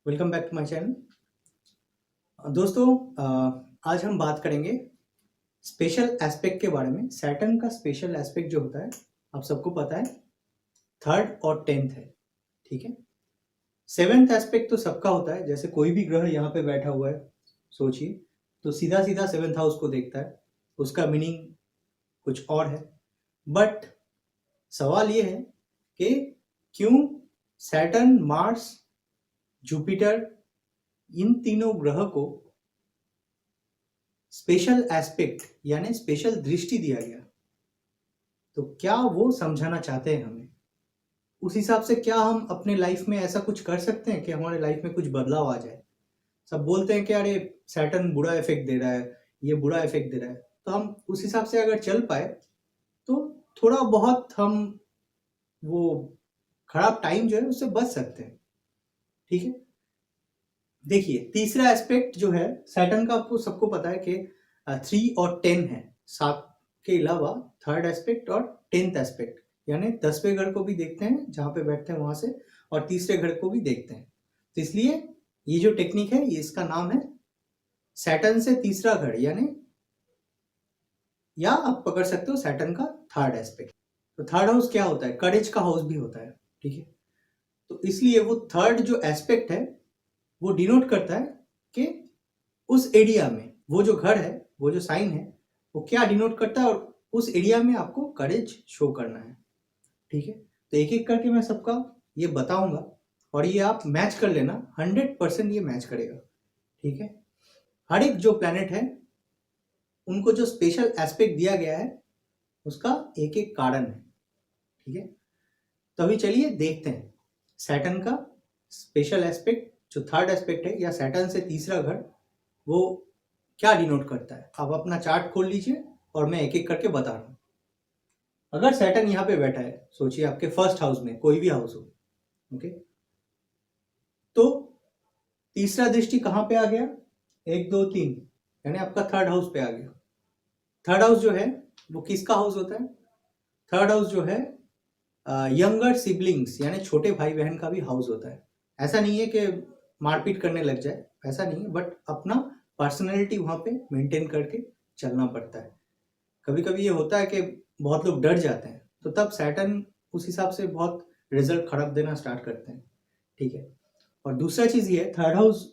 Welcome back to my channel. दोस्तों, आज हम बात करेंगे स्पेशल एस्पेक्ट के बारे में। सैटर्न का स्पेशल एस्पेक्ट जो होता है, आप सबको पता है, थर्ड और टेंथ है। ठीक है। सेवेंथ एस्पेक्ट तो सबका होता है। जैसे कोई भी ग्रह यहाँ पे बैठा हुआ है, सोचिए, तो सीधा सीधा सेवेंथ हाउस को देखता है। उसका मीनिंग कुछ और है। बट सवाल ये है कि क्यों सैटर्न, मार्स, जुपिटर, इन तीनों ग्रह को स्पेशल एस्पेक्ट यानी स्पेशल दृष्टि दिया गया। तो क्या वो समझाना चाहते हैं हमें? उस हिसाब से क्या हम अपने लाइफ में ऐसा कुछ कर सकते हैं कि हमारे लाइफ में कुछ बदलाव आ जाए? सब बोलते हैं कि अरे सैटर्न बुरा इफेक्ट दे रहा है, ये बुरा इफेक्ट दे रहा है। तो हम उस हिसाब से अगर चल पाए तो थोड़ा बहुत हम वो खराब टाइम जो है उससे बच सकते हैं। ठीक है। देखिए, तीसरा एस्पेक्ट जो है सैटर्न का, आपको सबको पता है कि 3 और 10 है। 7 के अलावा थर्ड एस्पेक्ट और 10th एस्पेक्ट, यानी 10वें घर को भी देखते हैं जहां पे बैठते हैं वहां से, और तीसरे घर को भी देखते हैं। तो इसलिए ये जो टेक्निक है, ये इसका नाम है सैटर्न से तीसरा घर, यानी या आप पकड़ सकते हो सैटर्न का थर्ड एस्पेक्ट। तो थर्ड हाउस क्या होता है? करेज का हाउस भी होता है। ठीक है। तो इसलिए वो थर्ड जो एस्पेक्ट है वो डिनोट करता है कि उस एरिया में वो जो घर है, वो जो साइन है, वो क्या डिनोट करता है, और उस एरिया में आपको करेज शो करना है। ठीक है। तो एक एक करके मैं सबका ये बताऊंगा और ये आप मैच कर लेना। 100% ये मैच करेगा। ठीक है। हर एक जो प्लैनेट है उनको जो स्पेशल एस्पेक्ट दिया गया है उसका एक एक कारण है। ठीक है। तो अभी चलिए देखते हैं सैटर्न का स्पेशल एस्पेक्ट, जो थर्ड एस्पेक्ट है, या सैटर्न से तीसरा घर, वो क्या डिनोट करता है। आप अपना चार्ट खोल लीजिए और मैं एक एक करके बता रहा हूं। अगर सैटर्न यहाँ पे बैठा है, सोचिए आपके फर्स्ट हाउस में, कोई भी हाउस हो, ओके, तो तीसरा दृष्टि कहाँ पे आ गया? 1 2 3, यानी आपका थर्ड हाउस पे आ गया। थर्ड हाउस जो है वो किसका हाउस होता है? थर्ड हाउस जो है यंगर सिबलिंग्स, यानी छोटे भाई बहन का भी हाउस होता है। ऐसा नहीं है कि मारपीट करने लग जाए, ऐसा नहीं है, बट अपना पर्सनैलिटी वहां पे मेंटेन करके चलना पड़ता है। कभी कभी ये होता है कि बहुत लोग डर जाते हैं, तो तब सैटर्न उस हिसाब से बहुत रिजल्ट खराब देना स्टार्ट करते हैं। ठीक है। और दूसरा चीज ये है, थर्ड हाउस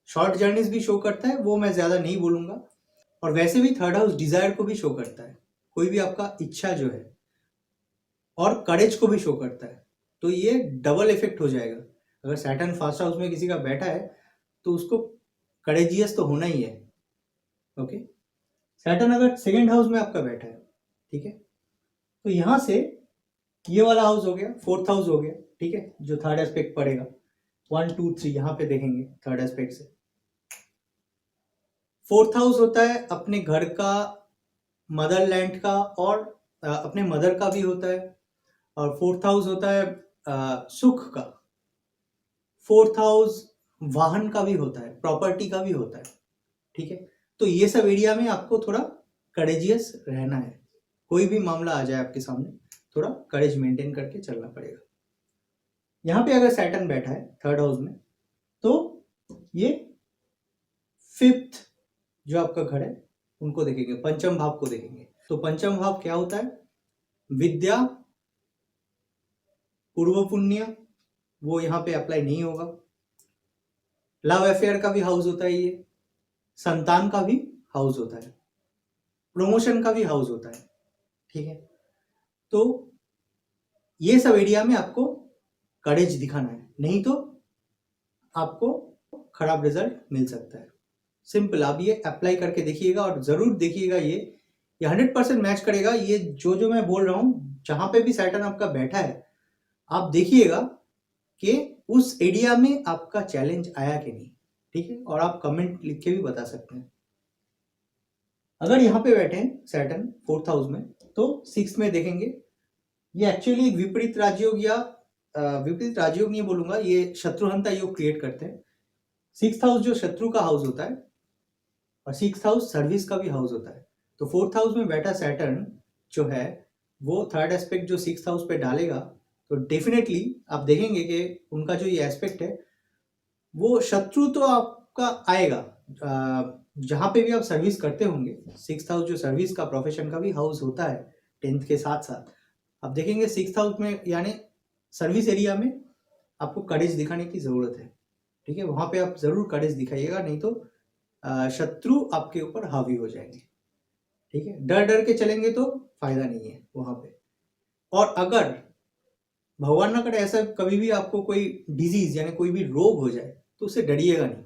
शॉर्ट जर्नीज भी शो करता है, वो मैं ज्यादा नहीं बोलूंगा। और वैसे भी थर्ड हाउस डिजायर को भी शो करता है, कोई भी आपका इच्छा जो है, और करेज को भी शो करता है। तो ये डबल इफेक्ट हो जाएगा। अगर सैटर्न फर्स्ट हाउस में किसी का बैठा है तो उसको करेजियस तो होना ही है। ओके। सैटर्न अगर सेकेंड हाउस में आपका बैठा है, ठीक है, तो यहां से ये वाला हाउस हो गया, फोर्थ हाउस हो गया। ठीक है। जो थर्ड एस्पेक्ट पड़ेगा, 1 2 3 यहां पे देखेंगे थर्ड एस्पेक्ट से। फोर्थ हाउस होता है अपने घर का, मदरलैंड का, और अपने मदर का भी होता है। और फोर्थ हाउस होता है सुख का। फोर्थ हाउस वाहन का भी होता है, प्रॉपर्टी का भी होता है। ठीक है। तो ये सब एरिया में आपको थोड़ा करेजियस रहना है। कोई भी मामला आ जाए आपके सामने, थोड़ा करेज मेंटेन करके चलना पड़ेगा। यहाँ पे अगर सैटर्न बैठा है थर्ड हाउस में, तो ये फिफ्थ जो आपका घर है उनको देखेंगे, पंचम भाव को देखेंगे। तो पंचम भाव क्या होता है? विद्या, पूर्व पुण्य, वो यहाँ पे अप्लाई नहीं होगा। लव अफेयर का भी हाउस होता है ये, संतान का भी हाउस होता है, प्रमोशन का भी हाउस होता है। ठीक है। तो ये सब एरिया में आपको करेज दिखाना है, नहीं तो आपको खराब रिजल्ट मिल सकता है। सिंपल, आप ये अप्लाई करके देखिएगा और जरूर देखिएगा, ये 100% मैच करेगा। ये जो जो मैं बोल रहा हूँ, जहां पे भी सैटर्न आपका बैठा है, आप देखिएगा कि उस एरिया में आपका चैलेंज आया कि नहीं। ठीक है। और आप कमेंट लिख के भी बता सकते हैं। अगर यहाँ पे बैठे हैं सैटर्न फोर्थ हाउस में, तो सिक्स में देखेंगे, ये एक्चुअली विपरीत राजयोग, या विपरीत राजयोग नहीं बोलूंगा, ये शत्रुहंता योग क्रिएट करते हैं। सिक्स हाउस जो शत्रु का हाउस होता है, और सिक्स हाउस सर्विस का भी हाउस होता है। तो फोर्थ हाउस में बैठा सैटर्न जो है, वो थर्ड एस्पेक्ट जो सिक्स हाउस पे डालेगा, तो डेफिनेटली आप देखेंगे कि उनका जो ये एस्पेक्ट है वो शत्रु तो आपका आएगा। जहाँ पे भी आप सर्विस करते होंगे, 6th हाउस जो सर्विस का प्रोफेशन का भी हाउस होता है 10th के साथ साथ, आप देखेंगे 6th हाउस में यानी सर्विस एरिया में आपको करेज दिखाने की ज़रूरत है। ठीक है, वहाँ पे आप ज़रूर करेज दिखाइएगा, नहीं तो शत्रु आपके ऊपर हावी हो जाएंगे। ठीक है, डर डर के चलेंगे तो फायदा नहीं है वहाँ पे। और अगर भगवान ना करे ऐसा कभी भी आपको कोई डिजीज यानी कोई भी रोग हो जाए तो उससे डरिएगा नहीं।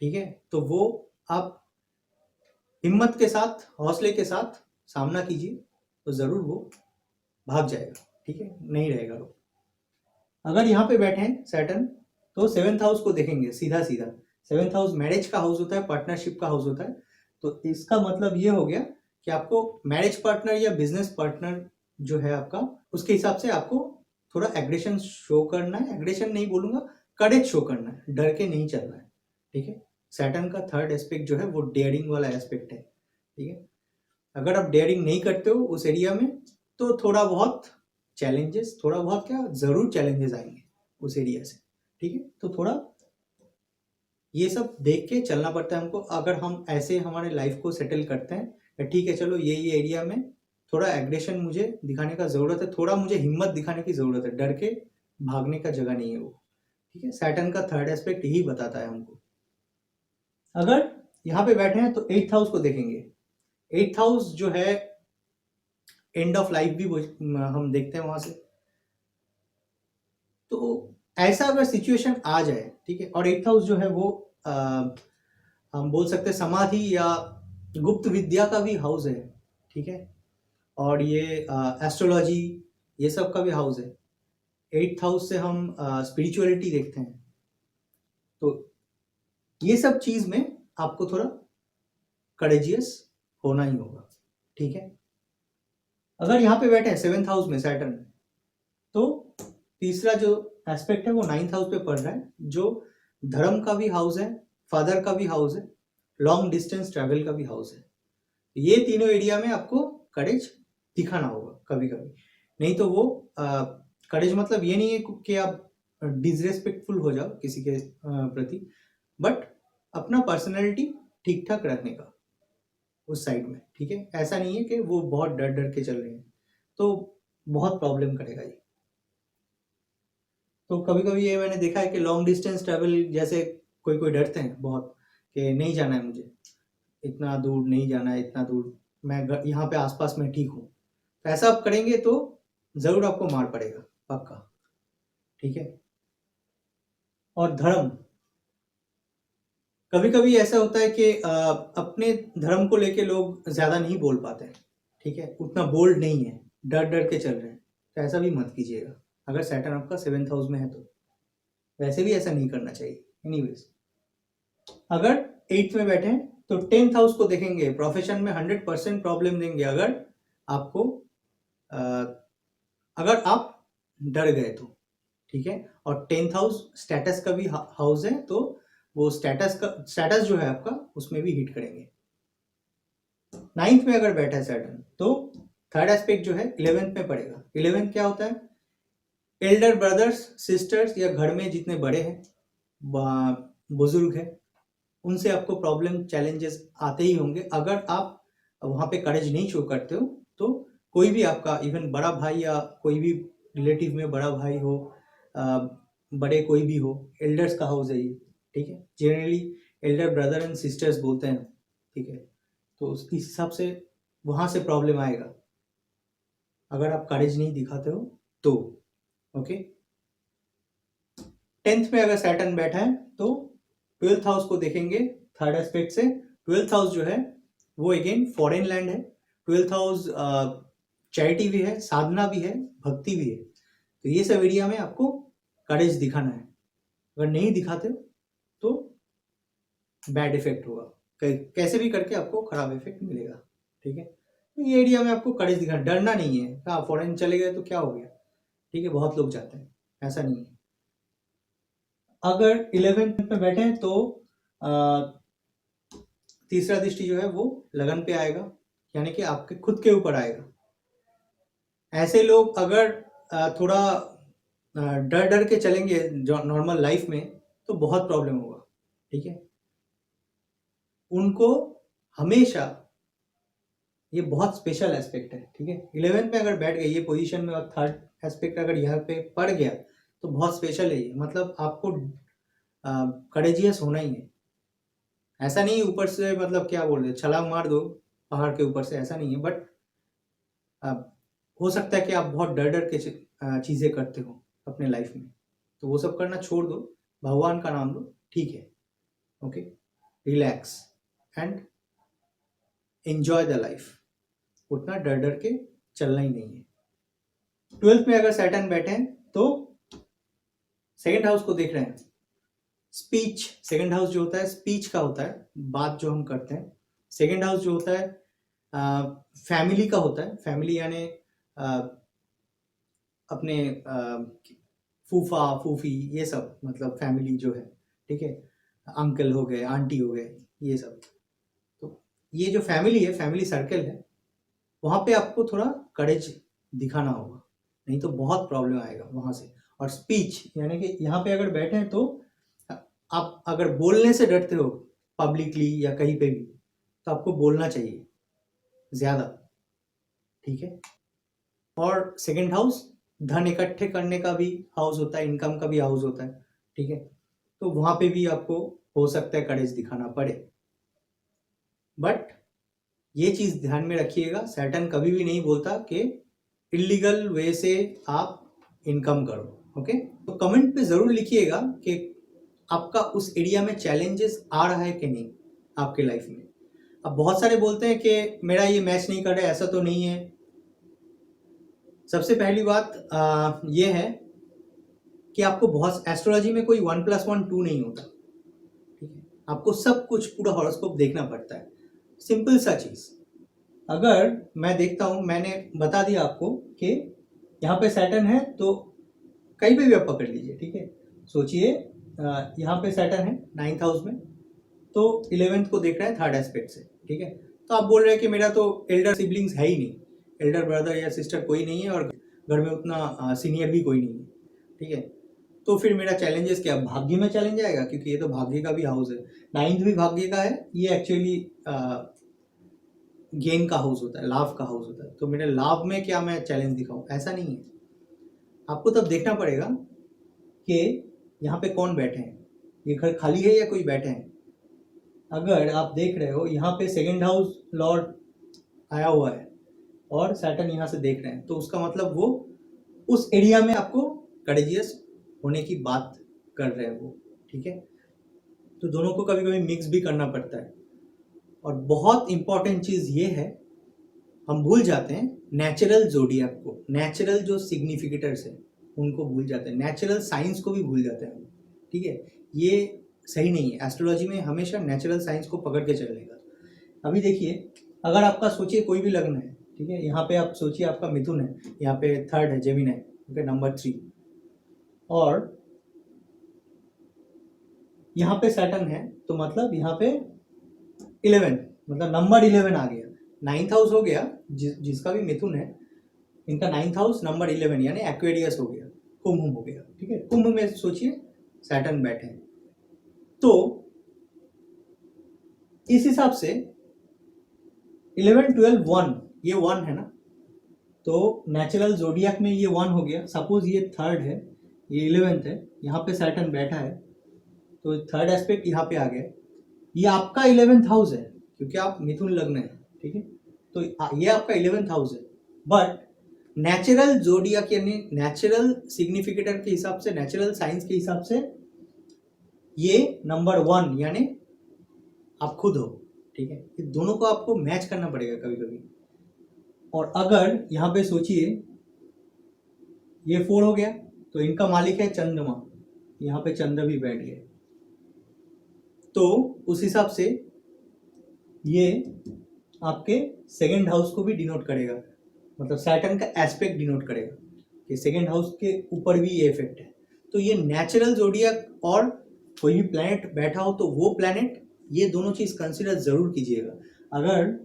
ठीक है, तो वो आप हिम्मत के साथ, हौसले के साथ सामना कीजिए, तो जरूर वो भाग जाएगा। ठीक है, नहीं रहेगा वो। अगर यहाँ पे बैठे हैं सैटर्न, तो 7th हाउस को देखेंगे सीधा सीधा। 7th हाउस मैरिज का हाउस होता है, पार्टनरशिप का हाउस होता है। तो इसका मतलब ये हो गया कि आपको मैरिज पार्टनर या बिजनेस पार्टनर जो है आपका, उसके हिसाब से आपको थोड़ा एग्रेशन शो करना है। एग्रेशन नहीं बोलूंगा, करेज शो करना है, डर के नहीं चलना है। ठीक है, सैटर्न का 3rd एस्पेक्ट जो है वो डेयरिंग वाला एस्पेक्ट है। ठीक है, अगर आप डेयरिंग नहीं करते हो उस एरिया में, तो थोड़ा बहुत चैलेंजेस, थोड़ा बहुत क्या, जरूर चैलेंजेस आएंगे उस एरिया से। ठीक है, तो थोड़ा ये सब देख के चलना पड़ता है हमको। अगर हम ऐसे हमारे लाइफ को सेटल करते हैं, ठीक है चलो ये एरिया में थोड़ा एग्रेशन मुझे दिखाने का जरूरत है, थोड़ा मुझे हिम्मत दिखाने की जरूरत है, डर के भागने का जगह नहीं है वो। ठीक है, सैटर्न का 3rd एस्पेक्ट यही बताता है हमको। अगर यहाँ पे बैठे हैं तो 8th हाउस को देखेंगे। 8th हाउस जो है एंड ऑफ लाइफ भी हम देखते हैं वहां से। तो ऐसा अगर सिचुएशन आ जाए, ठीक है, और 8th हाउस जो है वो हम बोल सकते हैं समाधि या गुप्त विद्या का भी हाउस है। ठीक है, और ये एस्ट्रोलॉजी ये सब का भी हाउस है। 8th हाउस से हम स्पिरिचुअलिटी देखते हैं। तो ये सब चीज में आपको थोड़ा करेजियस होना ही होगा। ठीक है, अगर यहाँ पे बैठे हैं 7th हाउस में सैटर्न, तो तीसरा जो एस्पेक्ट है वो 9th हाउस पे पड़ रहा है, जो धर्म का भी हाउस है, फादर का भी हाउस है, लॉन्ग डिस्टेंस ट्रैवल का भी हाउस है। ये तीनों एरिया में आपको करेज दिखाना होगा कभी कभी। नहीं तो वो करेज मतलब ये नहीं है कि आप डिसरेस्पेक्टफुल हो जाओ किसी के प्रति, बट अपना पर्सनैलिटी ठीक ठाक रखने का उस साइड में। ठीक है, ऐसा नहीं है कि वो बहुत डर डर के चल रहे हैं, तो बहुत प्रॉब्लम करेगा ये। तो कभी कभी ये मैंने देखा है कि लॉन्ग डिस्टेंस ट्रैवल जैसे कोई कोई डरते हैं बहुत कि नहीं जाना है मुझे, इतना दूर नहीं जाना है, इतना दूर, मैं यहाँ पे आसपास में ठीक हूँ। तो ऐसा आप करेंगे तो जरूर आपको मार पड़ेगा, पक्का। ठीक है, और धर्म, कभी कभी ऐसा होता है कि अपने धर्म को लेके लोग ज्यादा नहीं बोल पाते हैं। ठीक है, उतना बोल्ड नहीं है, डर डर के चल रहे हैं, तो ऐसा भी मत कीजिएगा। अगर सैटर्न आपका 7th हाउस में है तो वैसे भी ऐसा नहीं करना चाहिए। एनीवेज, अगर 8th में बैठे हैं तो 10th हाउस को देखेंगे। प्रोफेशन में 100% प्रॉब्लम देंगे अगर आपको अगर आप डर गए तो। ठीक है, और 10th हाउस स्टेटस का भी हाउस है, तो वो स्टेटस जो है आपका उसमें भी हिट करेंगे। 9th में अगर बैठा है सैटर्न, तो 3rd एस्पेक्ट जो है 11th में पड़ेगा। 11th क्या होता है? एल्डर ब्रदर्स सिस्टर्स या घर में जितने बड़े हैं, बुजुर्ग हैं, उनसे आपको प्रॉब्लम चैलेंजेस आते ही होंगे। अगर आप वहाँ पे करेज नहीं शो करते हो, तो कोई भी आपका इवन बड़ा भाई या कोई भी रिलेटिव में बड़ा भाई हो, बड़े कोई भी हो, एल्डर्स का हाउस है ये। ठीक है, generally Elder brother and sisters बोलते हैं। ठीक है, तो इस हिसाब से वहाँ से प्रॉब्लम आएगा अगर आप करेज नहीं दिखाते हो तो। ओके, 10th में अगर सैटर्न बैठा है तो 12th हाउस को देखेंगे 3rd एस्पेक्ट से। 12th हाउस जो है वो अगेन फॉरेन लैंड है। 12th हाउस चैरिटी भी है, साधना भी है, भक्ति भी है। तो ये सब एरिया में आपको करेज दिखाना है। अगर नहीं दिखाते तो बैड इफेक्ट होगा, कैसे भी करके आपको खराब इफेक्ट मिलेगा। ठीक है, तो ये एरिया में आपको करेज दिखाना, डरना नहीं है। हाँ, फॉरेन चले गए तो क्या हो गया, ठीक है, बहुत लोग जाते हैं, ऐसा नहीं है। अगर 11th में बैठे हैं तो तीसरा दृष्टि जो है वो लगन पे आएगा, यानी कि आपके खुद के ऊपर आएगा। ऐसे लोग अगर थोड़ा डर डर के चलेंगे जो नॉर्मल लाइफ में, तो बहुत प्रॉब्लम होगा, ठीक है। उनको हमेशा, ये बहुत स्पेशल एस्पेक्ट है, ठीक है। 11th में अगर बैठ गई ये पोजीशन में और थर्ड एस्पेक्ट अगर यहाँ पे पड़ गया तो बहुत स्पेशल है ये, मतलब आपको करेजियस होना ही है। ऐसा नहीं ऊपर से मतलब क्या बोल रहे छलांग मार दो पहाड़ के ऊपर से, ऐसा नहीं है, बट हो सकता है कि आप बहुत डर डर के चीज़ें करते हो अपने लाइफ में, तो वो सब करना छोड़ दो, भगवान का नाम लो, ठीक है, okay, relax and enjoy the life. उतना डर डर के चलना ही नहीं है। 12th में अगर सैटर्न बैठे हैं तो सेकेंड हाउस को देख रहे हैं, स्पीच, सेकेंड हाउस जो होता है स्पीच का होता है, बात जो हम करते हैं। सेकेंड हाउस जो होता है फैमिली का होता है, फैमिली यानी अपने फूफा फूफी ये सब, मतलब फैमिली जो है, ठीक है, अंकल हो गए, आंटी हो गए, ये सब। तो ये जो फैमिली है, फैमिली सर्कल है, वहाँ पे आपको थोड़ा करेज दिखाना होगा, नहीं तो बहुत प्रॉब्लम आएगा वहाँ से। और स्पीच यानी कि यहाँ पे अगर बैठे हैं तो आप अगर बोलने से डरते हो पब्लिकली या कहीं पे भी, तो आपको बोलना चाहिए ज़्यादा, ठीक है। और सेकंड हाउस धन इकट्ठे करने का भी हाउस होता है, इनकम का भी हाउस होता है, ठीक है। तो वहाँ पे भी आपको हो सकता है करेज दिखाना पड़े, बट ये चीज़ ध्यान में रखिएगा, सैटर्न कभी भी नहीं बोलता कि इलीगल वे से आप इनकम करो, ओके। तो कमेंट पे ज़रूर लिखिएगा कि आपका उस एरिया में चैलेंजेस आ रहा है कि नहीं आपके लाइफ में। अब बहुत सारे बोलते हैं कि मेरा ये मैच नहीं कर रहा है, ऐसा तो नहीं है। सबसे पहली बात ये है कि आपको बहुत, एस्ट्रोलॉजी में कोई 1+1 2 नहीं होता, ठीक है। आपको सब कुछ पूरा हॉरोस्कोप देखना पड़ता है, सिंपल सा चीज़। अगर मैं देखता हूँ, मैंने बता दिया आपको कि यहाँ पे सैटर्न है तो कहीं पे भी आप पकड़ लीजिए, ठीक है। सोचिए यहाँ पे सैटर्न है 9th हाउस में, तो 11th को देख रहा है थर्ड एस्पेक्ट से, ठीक है। तो आप बोल रहे हैं कि मेरा तो एल्डर सिबलिंग्स है ही नहीं, एल्डर ब्रदर या सिस्टर कोई नहीं है और घर में उतना सीनियर भी कोई नहीं है, ठीक है। तो फिर मेरा चैलेंजेस क्या, भाग्य में चैलेंज आएगा, क्योंकि ये तो भाग्य का भी हाउस है, 9th भी भाग्य का है, ये एक्चुअली गेन का हाउस होता है, लाभ का हाउस होता है। तो मेरे लाभ में क्या मैं चैलेंज दिखाऊं, ऐसा नहीं है। आपको तब देखना पड़ेगा कि यहाँ पे कौन बैठे हैं, ये घर खाली है या कोई बैठे हैं। अगर आप देख रहे हो यहाँ पे सेकंड हाउस लॉर्ड आया हुआ है और सैटर्न यहाँ से देख रहे हैं, तो उसका मतलब वो उस एरिया में आपको करेजियस होने की बात कर रहे हैं वो, ठीक है। तो दोनों को कभी कभी मिक्स भी करना पड़ता है। और बहुत इंपॉर्टेंट चीज़ ये है, हम भूल जाते हैं नेचुरल जोडियाक को, नेचुरल जो सिग्निफिकेटर्स है उनको भूल जाते हैं, नेचुरल साइंस को भी भूल जाते हैं, ठीक है। ये सही नहीं है, एस्ट्रोलॉजी में हमेशा नेचुरल साइंस को पकड़ के चलने का। अभी देखिए, अगर आपका सोचिए कोई भी लग्न है, ठीक है, यहाँ पे आप सोचिए आपका मिथुन है, यहाँ पे थर्ड है जेमिनी, ओके, नंबर 3, और यहाँ पे सैटर्न है, तो मतलब यहाँ पे 11, मतलब नंबर 11 आ गया, 9th हाउस हो गया, जिसका भी मिथुन है, इनका 9th हाउस नंबर 11 यानी एक्वेरियस हो गया, कुंभ हो गया, ठीक है। कुंभ में सोचिए सैटर्न बैठे हैं, तो इस हिसाब से 11 12 1, ये 1 है ना, तो नेचुरल जोडियाक में ये 1 हो गया। सपोज ये थर्ड है, ये 11th है, यहाँ पे सैटर्न बैठा है, तो थर्ड एस्पेक्ट यहाँ पे आ गया। ये आपका 11th हाउस है क्योंकि आप मिथुन लग्न है, ठीक है। तो ये आपका 11th हाउस है, बट नेचुरल जोडियाक यानी नेचुरल सिग्निफिकेटर के हिसाब से, नेचुरल साइंस के हिसाब से ये नंबर 1 यानी आप खुद हो, ठीक है। ये दोनों को आपको मैच करना पड़ेगा कभी कभी। और अगर यहाँ पे सोचिए ये 4 हो गया, तो इनका मालिक है चंद्रमा, यहाँ पे चंद्र भी बैठ गए, तो उस हिसाब से ये आपके सेकंड हाउस को भी डिनोट करेगा, मतलब सैटर्न का एस्पेक्ट डिनोट करेगा कि सेकंड हाउस के ऊपर भी ये इफेक्ट है। तो ये नेचुरल जोडियाक और कोई भी प्लैनेट बैठा हो तो वो प्लैनेट, ये दोनों चीज़ कंसिडर ज़रूर कीजिएगा। अगर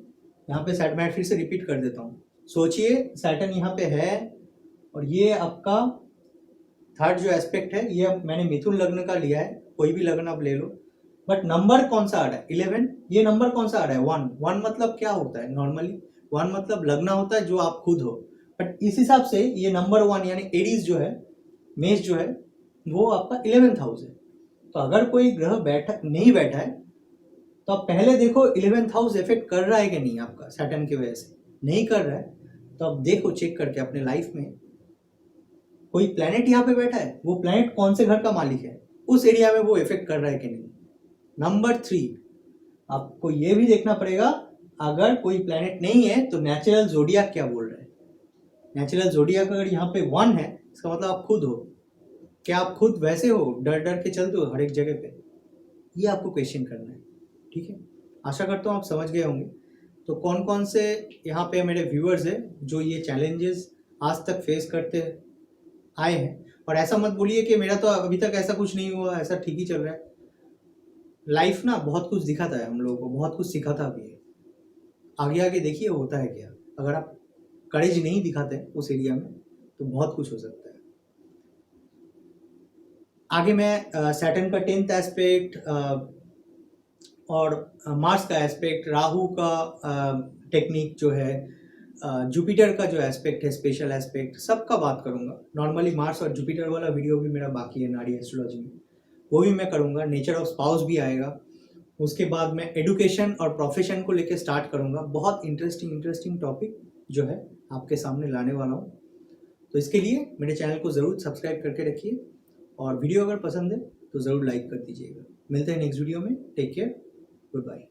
यहाँ पे सैटर्न, मैं फिर से रिपीट कर देता हूँ, सोचिए सैटर्न यहाँ पे है और ये आपका थर्ड जो एस्पेक्ट है ये मैंने मिथुन लग्न का लिया है, कोई भी लग्न आप ले लो, बट नंबर कौन सा आ रहा है 11, ये नंबर कौन सा आ रहा है 1, 1 मतलब क्या होता है नॉर्मली 1 मतलब लग्न होता है जो आप खुद हो, बट इस हिसाब से ये नंबर 1 यानी एरीज जो है, मेष जो है वो आपका 11th हाउस है। तो अगर कोई ग्रह नहीं बैठा है तो आप पहले देखो 11th हाउस इफेक्ट कर रहा है कि नहीं आपका सैटर्न की वजह से, नहीं कर रहा है तो आप देखो चेक करके अपने लाइफ में कोई प्लैनेट यहाँ पे बैठा है, वो प्लैनेट कौन से घर का मालिक है, उस एरिया में वो इफेक्ट कर रहा है कि नहीं। नंबर 3 आपको ये भी देखना पड़ेगा, अगर कोई प्लैनेट नहीं है तो नेचुरल जोडियाक क्या बोल रहा है। नेचुरल जोडियाक अगर यहाँ पे 1 है इसका मतलब आप खुद हो, क्या आप खुद वैसे हो डर डर के चलते हो हर एक जगह पे, ये आपको क्वेश्चन करना है। ठीक है, आशा करता हूँ आप समझ गए होंगे। तो कौन कौन से यहाँ पे मेरे व्यूअर्स हैं जो ये चैलेंजेस आज तक फेस करते आए हैं, और ऐसा मत बोलिए कि मेरा तो अभी तक ऐसा कुछ नहीं हुआ, ऐसा ठीक ही चल रहा है। लाइफ ना बहुत कुछ दिखाता है हम लोगों को, बहुत कुछ सिखाता भी है। आगे आगे देखिए होता है क्या, अगर आप करेज नहीं दिखाते उस एरिया में तो बहुत कुछ हो सकता है। आगे मैं सैटर्न का 10th एस्पेक्ट और मार्स का एस्पेक्ट, राहु का टेक्निक जो है, जुपिटर का जो एस्पेक्ट है स्पेशल एस्पेक्ट, सबका बात करूंगा। नॉर्मली मार्स और जुपिटर वाला वीडियो भी मेरा बाकी है नाड़ी एस्ट्रोलॉजी में, वो भी मैं करूंगा। नेचर ऑफ स्पाउस भी आएगा, उसके बाद मैं एडुकेशन और प्रोफेशन को लेकर स्टार्ट करूंगा। बहुत इंटरेस्टिंग टॉपिक जो है आपके सामने लाने वाला हूँ, तो इसके लिए मेरे चैनल को ज़रूर सब्सक्राइब करके रखिए, और वीडियो अगर पसंद है तो ज़रूर लाइक कर दीजिएगा। मिलते हैं नेक्स्ट वीडियो में, टेक केयर, गुड बाय।